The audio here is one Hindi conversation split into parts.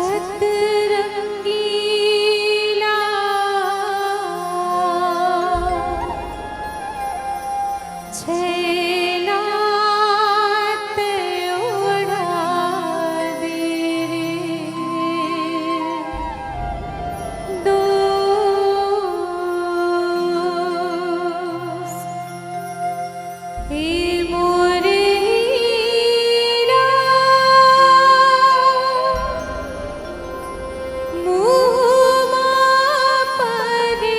सतरंगीला छेलात उड़ा दे रे दोस्त हे मोरे हीरा मुँहमा परे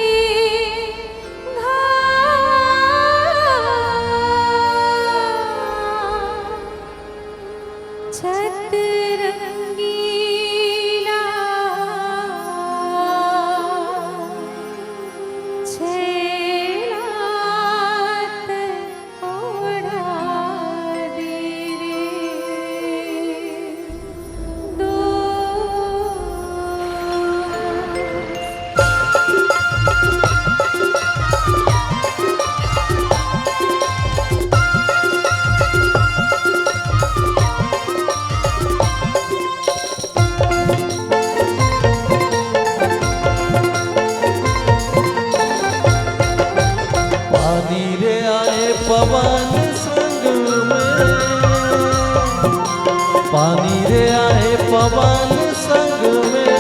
छतरंगीला छेलात उड़ा दे रे पानी रे आए पवन संग में, पानी रे आए पवन संग में,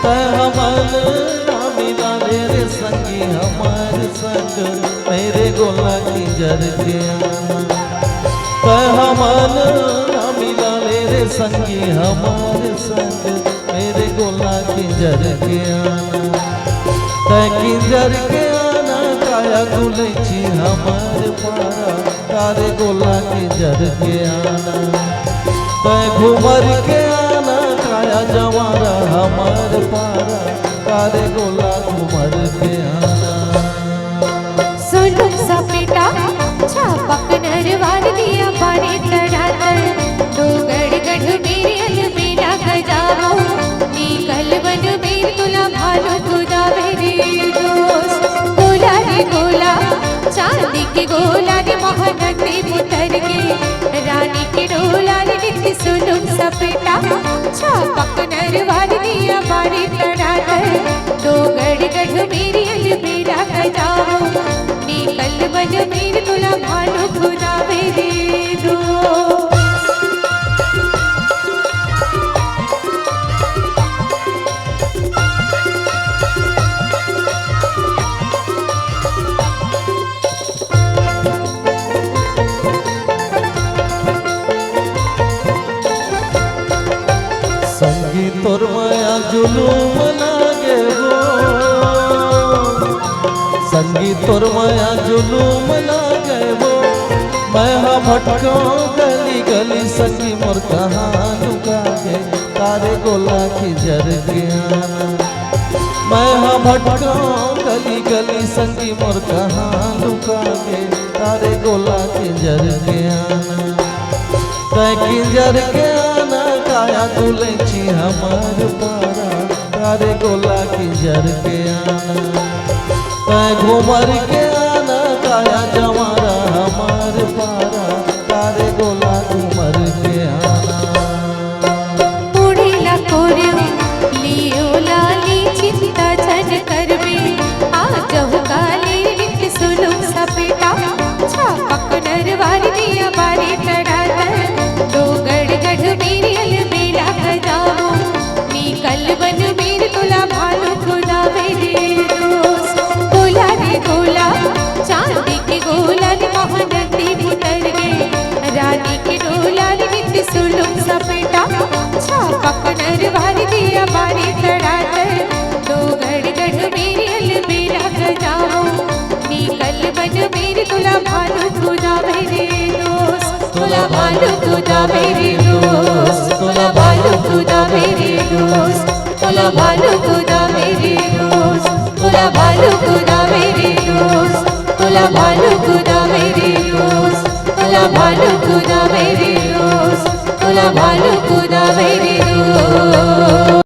तय हमन ना मिला रे संगी हमार संग मेरे गोला की जर के आना। तय हमन ना मिला रे संगी हमार संग मेरे गोला की जर के आना। तय की जर के आना काया गुलैची हमार पारा तारे गोला की जर के आना। तय घुमर के आना काया जवारा हमार पारा तारे गोला घुमर के आना। सुनो सपेटा छापक नरवार दिया बारे तड़ातर दो गढ़ मेरे अलमेरा गजाओ निकल बन मेर तुला भालो खुदा मेरे दोस्त गोला रे गोला चांदी के गोला रे महानंदी पुतर के रानी के डोला रे नित्य सुनो सपेटा छापक नरवार दिया बारे तड़ातर दो गढ़ मेरी अलमेरा गजाओ निकल बन मेर तुला भालो खुदा मेरे दोस्त। संगी तोर माया जुलूम लागे गो, संगी तोर माया जुलूम लागे गो। मैं हाँ भटको गली गली संगी मोर कहाँ लुका के तारे गोला की जर के आना। मैं हाँ भटको गली गली संगी मोर कहाँ लुका के तारे गोला की जर के आना। तय की जर के आना काया गुलैची हमार पारा तारे गोला की जर के आना। तय घुमर के आना काया जवारा हमार पारा तारे गोला घुमर के आना। उड़ेला कोरियो लियो लाली चिंता छन करबे आजहु काले नित्य सुनो सपेटा छापक नरवार दिया बारे तड़ातर दो गढ़ मेरी अलमेरा गजाओ निकल बन मेर तुला भालो खुदा मेरे दोस्त गोला रे गोला चांदी के गोला रे महानंदी पुतर के रानी के डोला रे नित्य सुनो सपेटा छापक नरवार दिया बारे तड़ातर दो गढ़ मेरी अलमेरा गजाओ निकल बन मेर तुला भालो खुदा मेरे दोस्त तुला भालो खुदा मेरे दोस्त तुला भालो खुदा मेरे दोस्त तुला भालो खुदा मेरे दोस्त तुला भालो खुदा मेरे दोस्त तुला भालो खुदा मेरे दोस्त तुला भालो खुदा मेरे दोस्त तुला भालो खुदा मेरे दोस्त।